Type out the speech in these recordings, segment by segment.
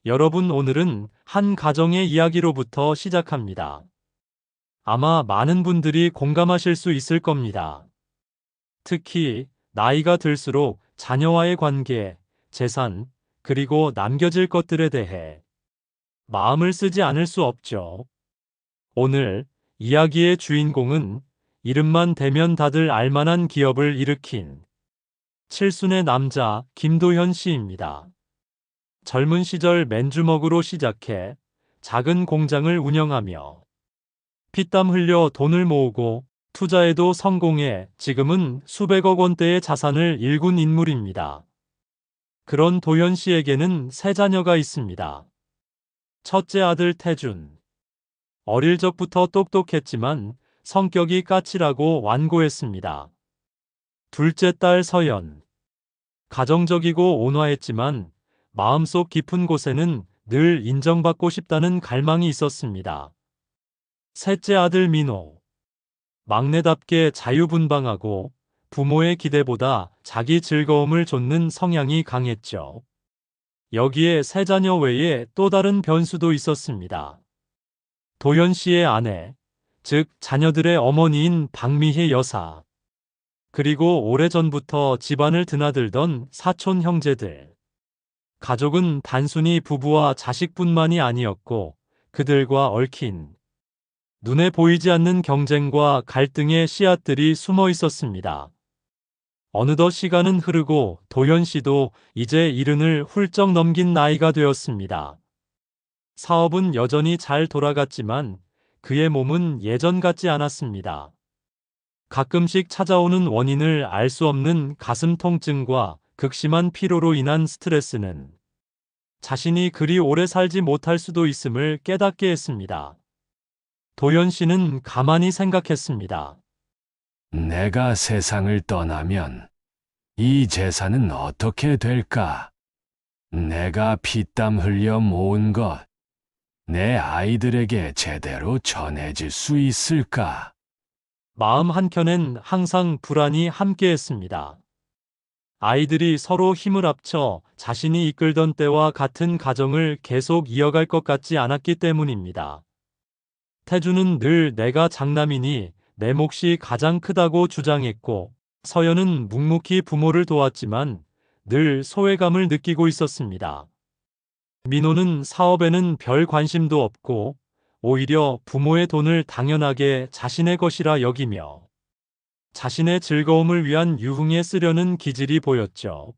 여러분, 오늘은 한 가정의 이야기로부터 시작합니다. 아마 많은 분들이 공감하실 수 있을 겁니다. 특히 나이가 들수록 자녀와의 관계, 재산, 그리고 남겨질 것들에 대해 마음을 쓰지 않을 수 없죠. 오늘 이야기의 주인공은 이름만 대면 다들 알만한 기업을 일으킨 칠순의 남자 김도현 씨입니다. 젊은 시절 맨주먹으로 시작해 작은 공장을 운영하며 피땀 흘려 돈을 모으고 투자에도 성공해 지금은 수백억 원대의 자산을 일군 인물입니다. 그런 도현 씨에게는 세 자녀가 있습니다. 첫째 아들 태준. 어릴 적부터 똑똑했지만 성격이 까칠하고 완고했습니다. 둘째 딸 서연. 가정적이고 온화했지만 마음속 깊은 곳에는 늘 인정받고 싶다는 갈망이 있었습니다. 셋째 아들 민호. 막내답게 자유분방하고 부모의 기대보다 자기 즐거움을 좇는 성향이 강했죠. 여기에 세 자녀 외에 또 다른 변수도 있었습니다. 도현 씨의 아내, 즉 자녀들의 어머니인 박미혜 여사. 그리고 오래전부터 집안을 드나들던 사촌 형제들. 가족은 단순히 부부와 자식뿐만이 아니었고 그들과 얽힌 눈에 보이지 않는 경쟁과 갈등의 씨앗들이 숨어 있었습니다. 어느덧 시간은 흐르고 도현 씨도 이제 70을 훌쩍 넘긴 나이가 되었습니다. 사업은 여전히 잘 돌아갔지만 그의 몸은 예전 같지 않았습니다. 가끔씩 찾아오는 원인을 알 수 없는 가슴 통증과 극심한 피로로 인한 스트레스는 자신이 그리 오래 살지 못할 수도 있음을 깨닫게 했습니다. 도현 씨는 가만히 생각했습니다. 내가 세상을 떠나면 이 재산은 어떻게 될까? 내가 피땀 흘려 모은 것, 내 아이들에게 제대로 전해질 수 있을까? 마음 한켠엔 항상 불안이 함께했습니다. 아이들이 서로 힘을 합쳐 자신이 이끌던 때와 같은 가정을 계속 이어갈 것 같지 않았기 때문입니다. 태주는 늘 내가 장남이니 내 몫이 가장 크다고 주장했고, 서연은 묵묵히 부모를 도왔지만 늘 소외감을 느끼고 있었습니다. 민호는 사업에는 별 관심도 없고 오히려 부모의 돈을 당연하게 자신의 것이라 여기며 자신의 즐거움을 위한 유흥에 쓰려는 기질이 보였죠.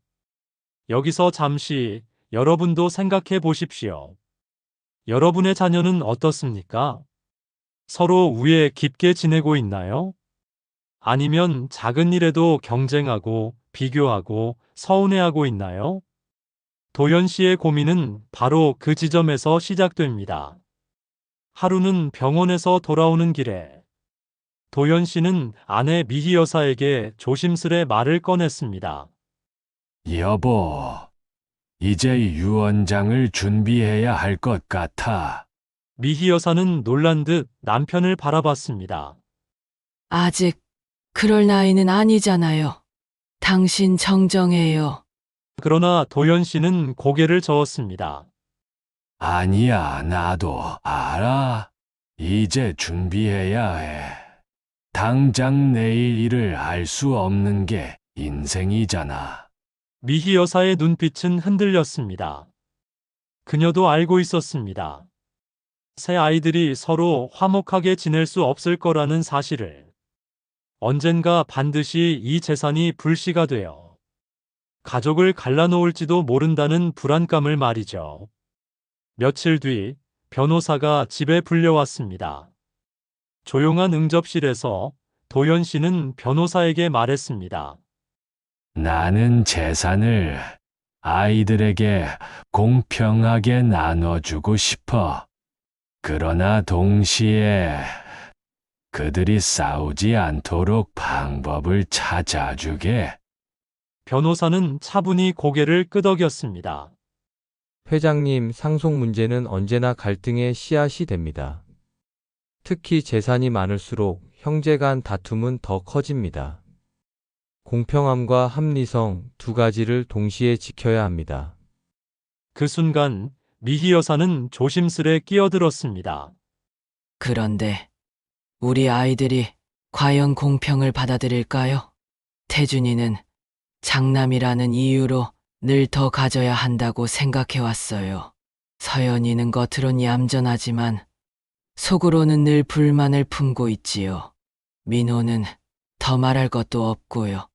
여기서 잠시 여러분도 생각해 보십시오. 여러분의 자녀는 어떻습니까? 서로 우애 깊게 지내고 있나요? 아니면 작은 일에도 경쟁하고 비교하고 서운해하고 있나요? 도현 씨의 고민은 바로 그 지점에서 시작됩니다. 하루는 병원에서 돌아오는 길에 도현 씨는 아내 미희 여사에게 조심스레 말을 꺼냈습니다. 여보, 이제 유언장을 준비해야 할 것 같아. 미희 여사는 놀란 듯 남편을 바라봤습니다. 아직 그럴 나이는 아니잖아요. 당신 정정해요. 그러나 도현 씨는 고개를 저었습니다. 아니야, 나도 알아. 이제 준비해야 해. 당장 내일 일을 알 수 없는 게 인생이잖아. 미희 여사의 눈빛은 흔들렸습니다. 그녀도 알고 있었습니다. 새 아이들이 서로 화목하게 지낼 수 없을 거라는 사실을. 언젠가 반드시 이 재산이 불씨가 되어 가족을 갈라놓을지도 모른다는 불안감을 말이죠. 며칠 뒤 변호사가 집에 불려왔습니다. 조용한 응접실에서 도현 씨는 변호사에게 말했습니다. 나는 재산을 아이들에게 공평하게 나눠주고 싶어. 그러나 동시에 그들이 싸우지 않도록 방법을 찾아주게. 변호사는 차분히 고개를 끄덕였습니다. 회장님, 상속 문제는 언제나 갈등의 씨앗이 됩니다. 특히 재산이 많을수록 형제 간 다툼은 더 커집니다. 공평함과 합리성 두 가지를 동시에 지켜야 합니다. 그 순간 미희 여사는 조심스레 끼어들었습니다. 그런데 우리 아이들이 과연 공평을 받아들일까요? 태준이는 장남이라는 이유로 늘 더 가져야 한다고 생각해왔어요. 서연이는 겉으론 얌전하지만 속으로는 늘 불만을 품고 있지요. 민호는 더 말할 것도 없고요.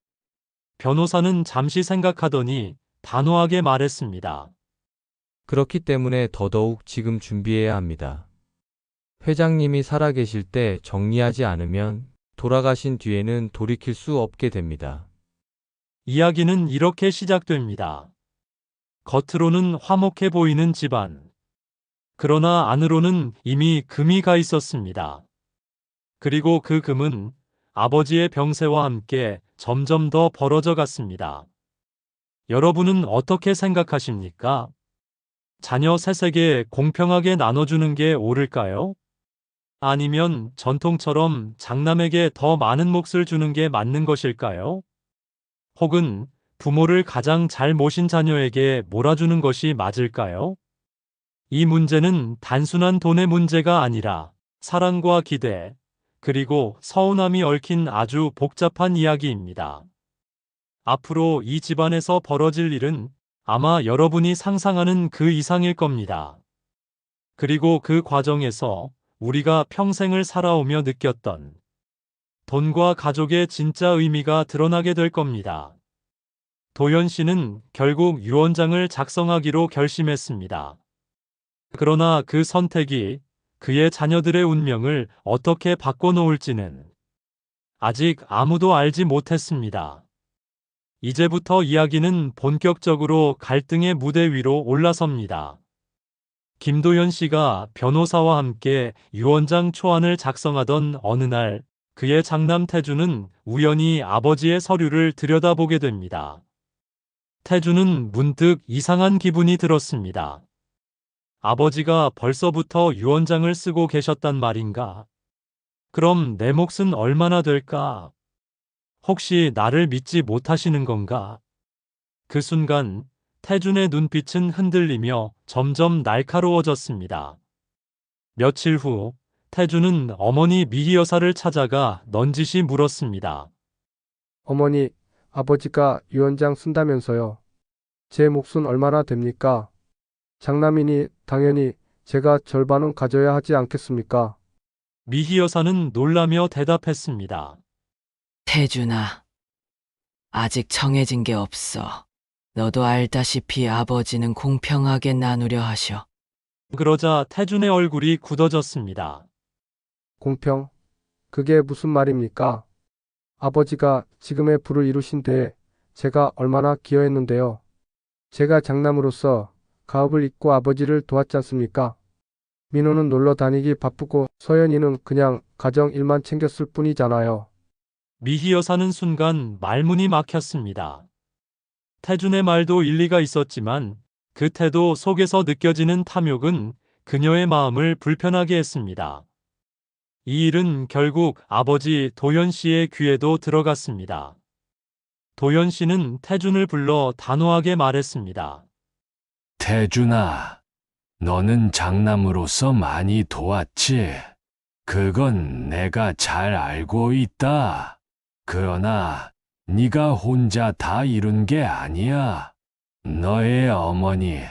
변호사는 잠시 생각하더니 단호하게 말했습니다. 그렇기 때문에 더더욱 지금 준비해야 합니다. 회장님이 살아계실 때 정리하지 않으면 돌아가신 뒤에는 돌이킬 수 없게 됩니다. 이야기는 이렇게 시작됩니다. 겉으로는 화목해 보이는 집안. 그러나 안으로는 이미 금이 가 있었습니다. 그리고 그 금은 아버지의 병세와 함께 점점 더 벌어져 갔습니다. 여러분은 어떻게 생각하십니까? 자녀 셋에게 공평하게 나눠주는 게 옳을까요? 아니면 전통처럼 장남에게 더 많은 몫을 주는 게 맞는 것일까요? 혹은 부모를 가장 잘 모신 자녀에게 몰아주는 것이 맞을까요? 이 문제는 단순한 돈의 문제가 아니라 사랑과 기대, 그리고 서운함이 얽힌 아주 복잡한 이야기입니다. 앞으로 이 집안에서 벌어질 일은 아마 여러분이 상상하는 그 이상일 겁니다. 그리고 그 과정에서 우리가 평생을 살아오며 느꼈던 돈과 가족의 진짜 의미가 드러나게 될 겁니다. 도연 씨는 결국 유언장을 작성하기로 결심했습니다. 그러나 그 선택이 그의 자녀들의 운명을 어떻게 바꿔놓을지는 아직 아무도 알지 못했습니다. 이제부터 이야기는 본격적으로 갈등의 무대 위로 올라섭니다. 김도연 씨가 변호사와 함께 유언장 초안을 작성하던 어느 날, 그의 장남 태주는 우연히 아버지의 서류를 들여다보게 됩니다. 태주는 문득 이상한 기분이 들었습니다. 아버지가 벌써부터 유언장을 쓰고 계셨단 말인가? 그럼 내 몫은 얼마나 될까? 혹시 나를 믿지 못하시는 건가? 그 순간 태준의 눈빛은 흔들리며 점점 날카로워졌습니다. 며칠 후 태준은 어머니 미희 여사를 찾아가 넌지시 물었습니다. 어머니, 아버지가 유언장 쓴다면서요. 제 몫은 얼마나 됩니까? 장남이니 당연히 제가 절반은 가져야 하지 않겠습니까? 미희 여사는 놀라며 대답했습니다. 태준아, 아직 정해진 게 없어. 너도 알다시피 아버지는 공평하게 나누려 하셔. 그러자 태준의 얼굴이 굳어졌습니다. 공평? 그게 무슨 말입니까? 아버지가 지금의 부를 이루신 데에 제가 얼마나 기여했는데요. 제가 장남으로서 가업을 잇고 아버지를 도왔지 않습니까? 민호는 놀러 다니기 바쁘고 서연이는 그냥 가정 일만 챙겼을 뿐이잖아요. 미희 여사는 순간 말문이 막혔습니다. 태준의 말도 일리가 있었지만 그 태도 속에서 느껴지는 탐욕은 그녀의 마음을 불편하게 했습니다. 이 일은 결국 아버지 도연 씨의 귀에도 들어갔습니다. 도연 씨는 태준을 불러 단호하게 말했습니다. 태준아, 너는 장남으로서 많이 도왔지. 그건 내가 잘 알고 있다. 그러나 네가 혼자 다 이룬 게 아니야. 너의 어머니,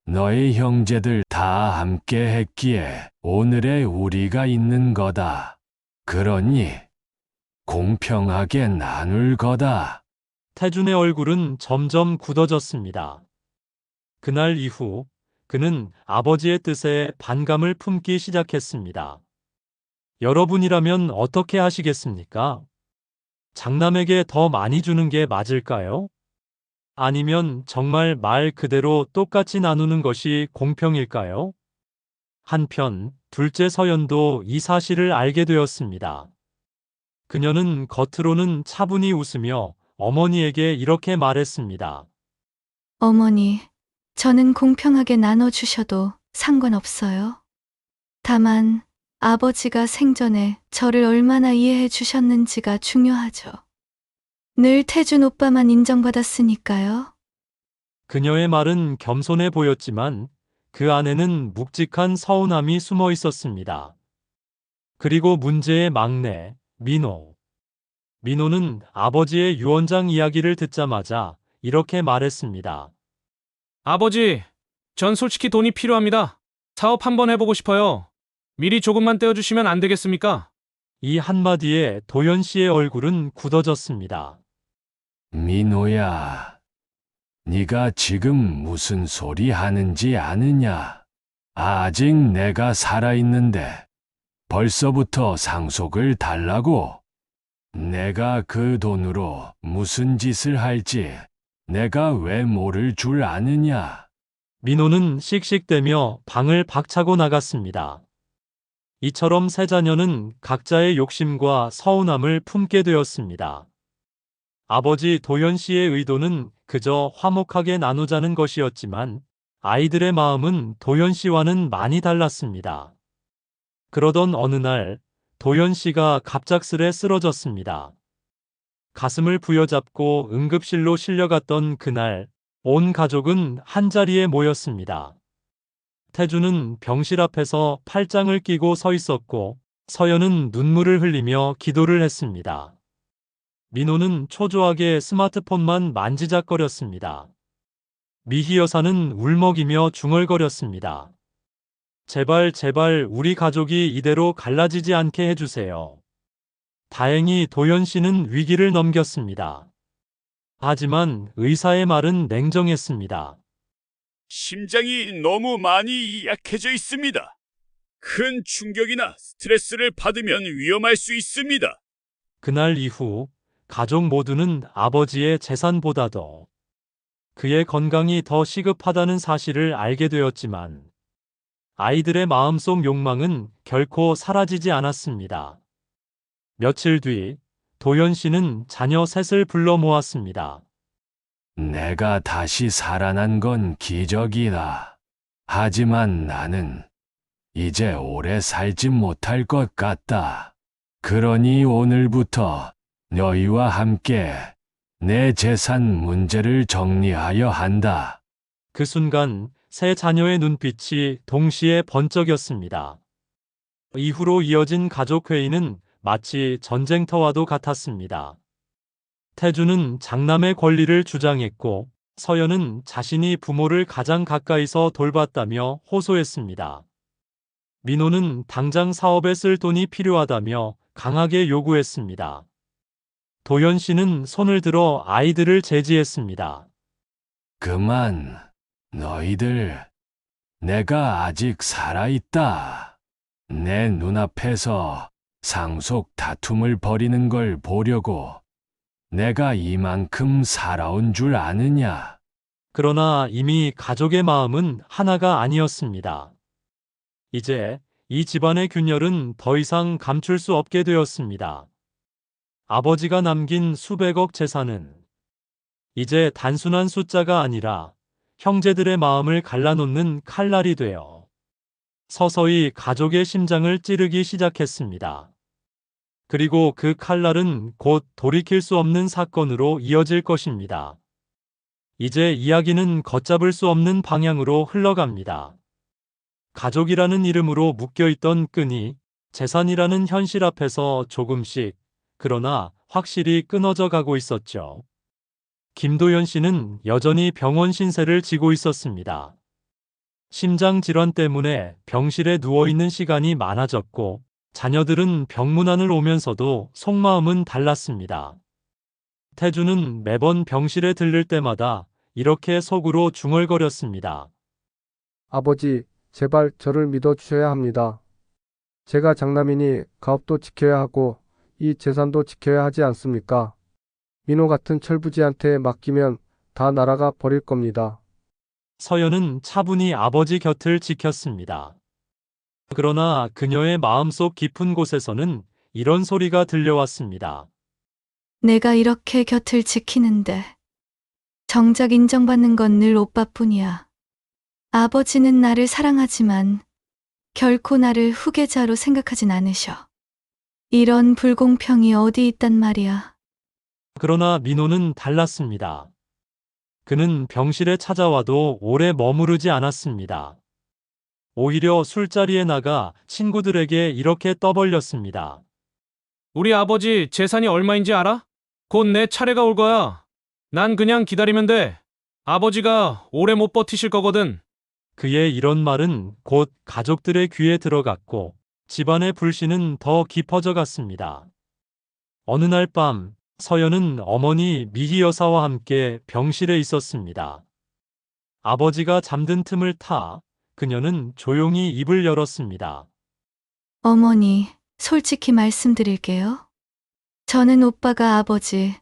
너의 형제들 다 함께 했기에 오늘의 우리가 있는 거다. 그러니 공평하게 나눌 거다. 태준의 얼굴은 점점 굳어졌습니다. 그날 이후 그는 아버지의 뜻에 반감을 품기 시작했습니다. 여러분이라면 어떻게 하시겠습니까? 장남에게 더 많이 주는 게 맞을까요? 아니면 정말 말 그대로 똑같이 나누는 것이 공평일까요? 한편 둘째 서연도 이 사실을 알게 되었습니다. 그녀는 겉으로는 차분히 웃으며 어머니에게 이렇게 말했습니다. 어머니, 저는 공평하게 나눠주셔도 상관없어요. 다만 아버지가 생전에 저를 얼마나 이해해 주셨는지가 중요하죠. 늘 태준 오빠만 인정받았으니까요. 그녀의 말은 겸손해 보였지만 그 안에는 묵직한 서운함이 숨어 있었습니다. 그리고 문제의 막내, 민호. 민호는 아버지의 유언장 이야기를 듣자마자 이렇게 말했습니다. 아버지, 전 솔직히 돈이 필요합니다. 사업 한번 해보고 싶어요. 미리 조금만 떼어주시면 안 되겠습니까? 이 한마디에 도연 씨의 얼굴은 굳어졌습니다. 민호야, 네가 지금 무슨 소리 하는지 아느냐? 아직 내가 살아있는데 벌써부터 상속을 달라고? 내가 그 돈으로 무슨 짓을 할지 내가 왜 모를 줄 아느냐? 민호는 씩씩대며 방을 박차고 나갔습니다. 이처럼 세 자녀는 각자의 욕심과 서운함을 품게 되었습니다. 아버지 도연 씨의 의도는 그저 화목하게 나누자는 것이었지만 아이들의 마음은 도연 씨와는 많이 달랐습니다. 그러던 어느 날 도연 씨가 갑작스레 쓰러졌습니다. 가슴을 부여잡고 응급실로 실려갔던 그날 온 가족은 한자리에 모였습니다. 태주는 병실 앞에서 팔짱을 끼고 서 있었고 서연은 눈물을 흘리며 기도를 했습니다. 민호는 초조하게 스마트폰만 만지작거렸습니다. 미희 여사는 울먹이며 중얼거렸습니다. 제발 제발 우리 가족이 이대로 갈라지지 않게 해주세요. 다행히 도연 씨는 위기를 넘겼습니다. 하지만 의사의 말은 냉정했습니다. 심장이 너무 많이 약해져 있습니다. 큰 충격이나 스트레스를 받으면 위험할 수 있습니다. 그날 이후 가족 모두는 아버지의 재산보다도 그의 건강이 더 시급하다는 사실을 알게 되었지만 아이들의 마음속 욕망은 결코 사라지지 않았습니다. 며칠 뒤 도연 씨는 자녀 셋을 불러 모았습니다. 내가 다시 살아난 건 기적이다. 하지만 나는 이제 오래 살지 못할 것 같다. 그러니 오늘부터 너희와 함께 내 재산 문제를 정리하여 한다. 그 순간 세 자녀의 눈빛이 동시에 번쩍였습니다. 이후로 이어진 가족회의는 마치 전쟁터와도 같았습니다. 태주는 장남의 권리를 주장했고 서연은 자신이 부모를 가장 가까이서 돌봤다며 호소했습니다. 민호는 당장 사업에 쓸 돈이 필요하다며 강하게 요구했습니다. 도연 씨는 손을 들어 아이들을 제지했습니다. 그만, 너희들. 내가 아직 살아있다. 내 눈앞에서 상속 다툼을 벌이는 걸 보려고 내가 이만큼 살아온 줄 아느냐? 그러나 이미 가족의 마음은 하나가 아니었습니다. 이제 이 집안의 균열은 더 이상 감출 수 없게 되었습니다. 아버지가 남긴 수백억 재산은 이제 단순한 숫자가 아니라 형제들의 마음을 갈라놓는 칼날이 되어 서서히 가족의 심장을 찌르기 시작했습니다. 그리고 그 칼날은 곧 돌이킬 수 없는 사건으로 이어질 것입니다. 이제 이야기는 걷잡을 수 없는 방향으로 흘러갑니다. 가족이라는 이름으로 묶여있던 끈이 재산이라는 현실 앞에서 조금씩, 그러나 확실히 끊어져 가고 있었죠. 김도연 씨는 여전히 병원 신세를 지고 있었습니다. 심장 질환 때문에 병실에 누워있는 시간이 많아졌고 자녀들은 병문안을 오면서도 속마음은 달랐습니다. 태주는 매번 병실에 들를 때마다 이렇게 속으로 중얼거렸습니다. 아버지, 제발 저를 믿어주셔야 합니다. 제가 장남이니 가업도 지켜야 하고 이 재산도 지켜야 하지 않습니까? 민호 같은 철부지한테 맡기면 다 날아가 버릴 겁니다. 서연은 차분히 아버지 곁을 지켰습니다. 그러나 그녀의 마음속 깊은 곳에서는 이런 소리가 들려왔습니다. 내가 이렇게 곁을 지키는데 정작 인정받는 건 늘 오빠뿐이야. 아버지는 나를 사랑하지만 결코 나를 후계자로 생각하진 않으셔. 이런 불공평이 어디 있단 말이야. 그러나 민호는 달랐습니다. 그는 병실에 찾아와도 오래 머무르지 않았습니다. 오히려 술자리에 나가 친구들에게 이렇게 떠벌렸습니다. 우리 아버지 재산이 얼마인지 알아? 곧 내 차례가 올 거야. 난 그냥 기다리면 돼. 아버지가 오래 못 버티실 거거든. 그의 이런 말은 곧 가족들의 귀에 들어갔고 집안의 불씨는 더 깊어져 갔습니다. 어느 날 밤 서연은 어머니 미희 여사와 함께 병실에 있었습니다. 아버지가 잠든 틈을 타 그녀는 조용히 입을 열었습니다. 어머니, 솔직히 말씀드릴게요. 저는 오빠가 아버지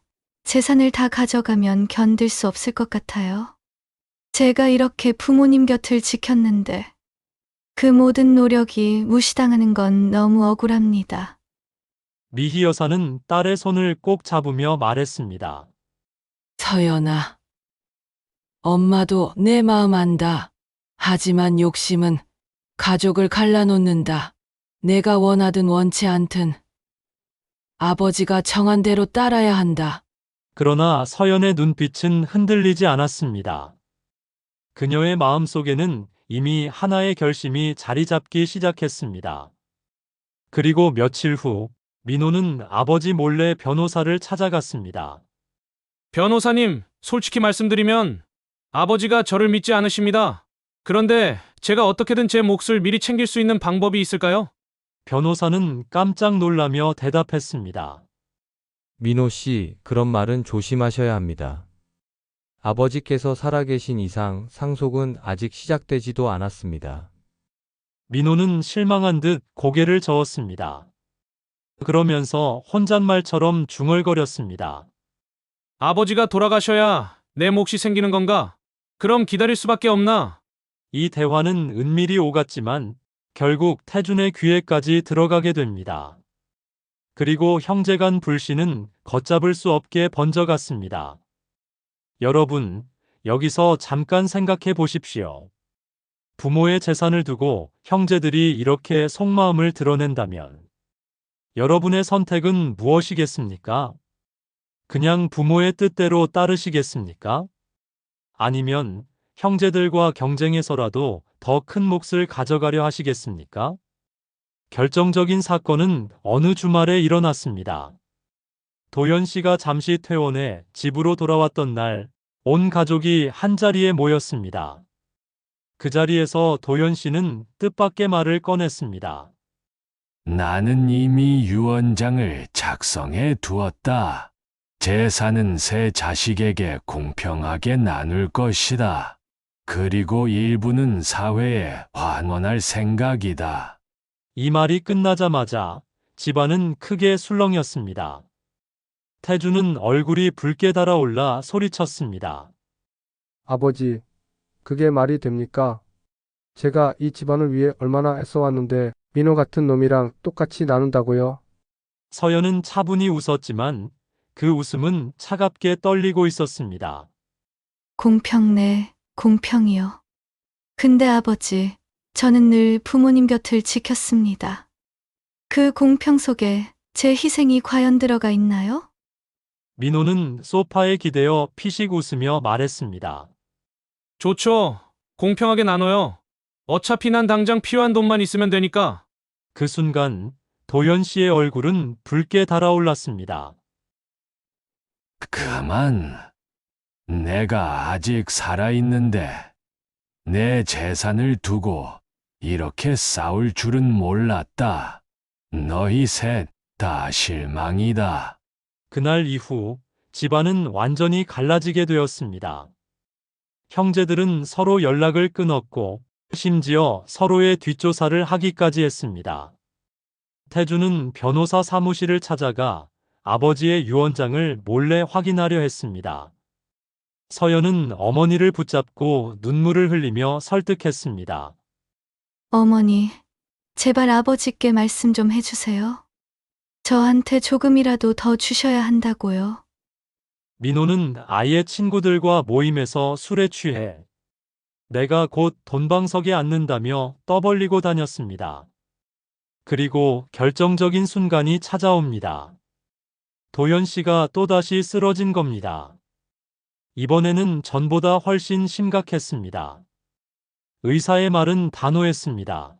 재산을 다 가져가면 견딜 수 없을 것 같아요. 제가 이렇게 부모님 곁을 지켰는데 그 모든 노력이 무시당하는 건 너무 억울합니다. 미희 여사는 딸의 손을 꼭 잡으며 말했습니다. 서연아, 엄마도 내 마음 안다. 하지만 욕심은 가족을 갈라놓는다. 내가 원하든 원치 않든 아버지가 정한 대로 따라야 한다. 그러나 서연의 눈빛은 흔들리지 않았습니다. 그녀의 마음속에는 이미 하나의 결심이 자리 잡기 시작했습니다. 그리고 며칠 후 민호는 아버지 몰래 변호사를 찾아갔습니다. 변호사님, 솔직히 말씀드리면 아버지가 저를 믿지 않으십니다. 그런데 제가 어떻게든 제 몫을 미리 챙길 수 있는 방법이 있을까요? 변호사는 깜짝 놀라며 대답했습니다. 민호 씨, 그런 말은 조심하셔야 합니다. 아버지께서 살아계신 이상 상속은 아직 시작되지도 않았습니다. 민호는 실망한 듯 고개를 저었습니다. 그러면서 혼잣말처럼 중얼거렸습니다. 아버지가 돌아가셔야 내 몫이 생기는 건가? 그럼 기다릴 수밖에 없나? 이 대화는 은밀히 오갔지만 결국 태준의 귀에까지 들어가게 됩니다. 그리고 형제 간 불씨는 걷잡을 수 없게 번져갔습니다. 여러분, 여기서 잠깐 생각해 보십시오. 부모의 재산을 두고 형제들이 이렇게 속마음을 드러낸다면 여러분의 선택은 무엇이겠습니까? 그냥 부모의 뜻대로 따르시겠습니까? 아니면 형제들과 경쟁해서라도 더 큰 몫을 가져가려 하시겠습니까? 결정적인 사건은 어느 주말에 일어났습니다. 도연 씨가 잠시 퇴원해 집으로 돌아왔던 날, 온 가족이 한자리에 모였습니다. 그 자리에서 도연 씨는 뜻밖의 말을 꺼냈습니다. 나는 이미 유언장을 작성해 두었다. 재산은 세 자식에게 공평하게 나눌 것이다. 그리고 일부는 사회에 환원할 생각이다. 이 말이 끝나자마자 집안은 크게 술렁였습니다. 태주는 얼굴이 붉게 달아올라 소리쳤습니다. 아버지, 그게 말이 됩니까? 제가 이 집안을 위해 얼마나 애써왔는데 민호 같은 놈이랑 똑같이 나눈다고요? 서연은 차분히 웃었지만 그 웃음은 차갑게 떨리고 있었습니다. 공평네, 공평이요. 근데 아버지, 저는 늘 부모님 곁을 지켰습니다. 그 공평 속에 제 희생이 과연 들어가 있나요? 민호는 소파에 기대어 피식 웃으며 말했습니다. 좋죠. 공평하게 나눠요. 어차피 난 당장 필요한 돈만 있으면 되니까. 그 순간 도연 씨의 얼굴은 붉게 달아올랐습니다. 그만. 내가 아직 살아있는데 내 재산을 두고 이렇게 싸울 줄은 몰랐다. 너희 셋 다 실망이다. 그날 이후 집안은 완전히 갈라지게 되었습니다. 형제들은 서로 연락을 끊었고 심지어 서로의 뒷조사를 하기까지 했습니다. 태주는 변호사 사무실을 찾아가 아버지의 유언장을 몰래 확인하려 했습니다. 서연은 어머니를 붙잡고 눈물을 흘리며 설득했습니다. 어머니, 제발 아버지께 말씀 좀 해주세요. 저한테 조금이라도 더 주셔야 한다고요. 민호는 아이의 친구들과 모임에서 술에 취해 내가 곧 돈방석에 앉는다며 떠벌리고 다녔습니다. 그리고 결정적인 순간이 찾아옵니다. 도연 씨가 또다시 쓰러진 겁니다. 이번에는 전보다 훨씬 심각했습니다. 의사의 말은 단호했습니다.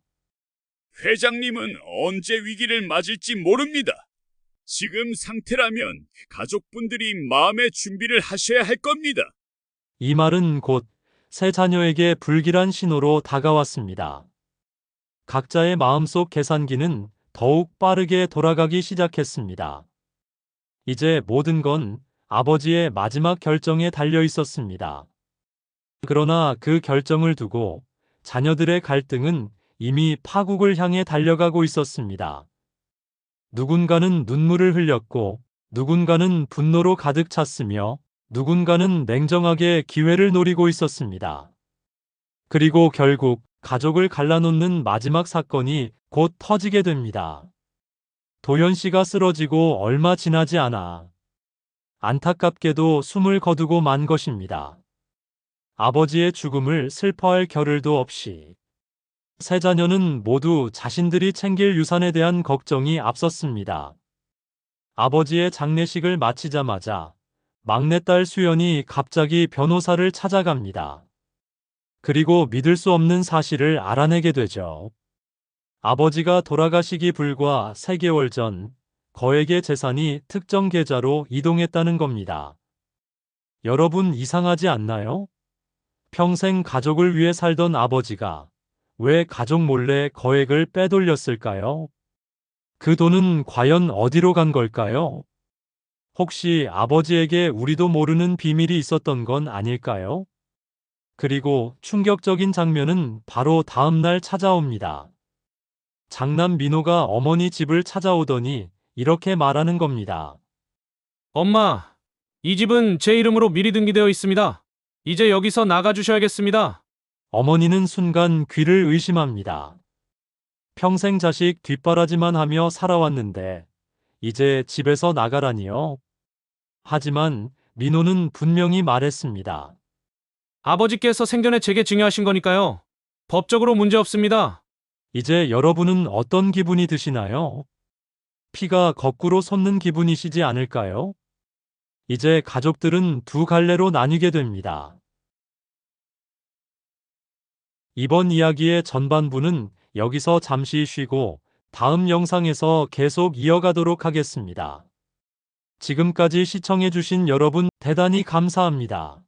회장님은 언제 위기를 맞을지 모릅니다. 지금 상태라면 가족분들이 마음의 준비를 하셔야 할 겁니다. 이 말은 곧 세 자녀에게 불길한 신호로 다가왔습니다. 각자의 마음속 계산기는 더욱 빠르게 돌아가기 시작했습니다. 이제 모든 건 아버지의 마지막 결정에 달려 있었습니다. 그러나 그 결정을 두고 자녀들의 갈등은 이미 파국을 향해 달려가고 있었습니다. 누군가는 눈물을 흘렸고, 누군가는 분노로 가득 찼으며, 누군가는 냉정하게 기회를 노리고 있었습니다. 그리고 결국 가족을 갈라놓는 마지막 사건이 곧 터지게 됩니다. 도현 씨가 쓰러지고 얼마 지나지 않아 안타깝게도 숨을 거두고 만 것입니다. 아버지의 죽음을 슬퍼할 겨를도 없이 세 자녀는 모두 자신들이 챙길 유산에 대한 걱정이 앞섰습니다. 아버지의 장례식을 마치자마자 막내딸 수연이 갑자기 변호사를 찾아갑니다. 그리고 믿을 수 없는 사실을 알아내게 되죠. 아버지가 돌아가시기 불과 3개월 전 거액의 재산이 특정 계좌로 이동했다는 겁니다. 여러분 이상하지 않나요? 평생 가족을 위해 살던 아버지가 왜 가족 몰래 거액을 빼돌렸을까요? 그 돈은 과연 어디로 간 걸까요? 혹시 아버지에게 우리도 모르는 비밀이 있었던 건 아닐까요? 그리고 충격적인 장면은 바로 다음 날 찾아옵니다. 장남 민호가 어머니 집을 찾아오더니 이렇게 말하는 겁니다. 엄마, 이 집은 제 이름으로 미리 등기되어 있습니다. 이제 여기서 나가주셔야겠습니다. 어머니는 순간 귀를 의심합니다. 평생 자식 뒷바라지만 하며 살아왔는데 이제 집에서 나가라니요? 하지만 민호는 분명히 말했습니다. 아버지께서 생전에 제게 증여하신 거니까요. 법적으로 문제 없습니다. 이제 여러분은 어떤 기분이 드시나요? 피가 거꾸로 솟는 기분이시지 않을까요? 이제 가족들은 두 갈래로 나뉘게 됩니다. 이번 이야기의 전반부는 여기서 잠시 쉬고 다음 영상에서 계속 이어가도록 하겠습니다. 지금까지 시청해주신 여러분 대단히 감사합니다.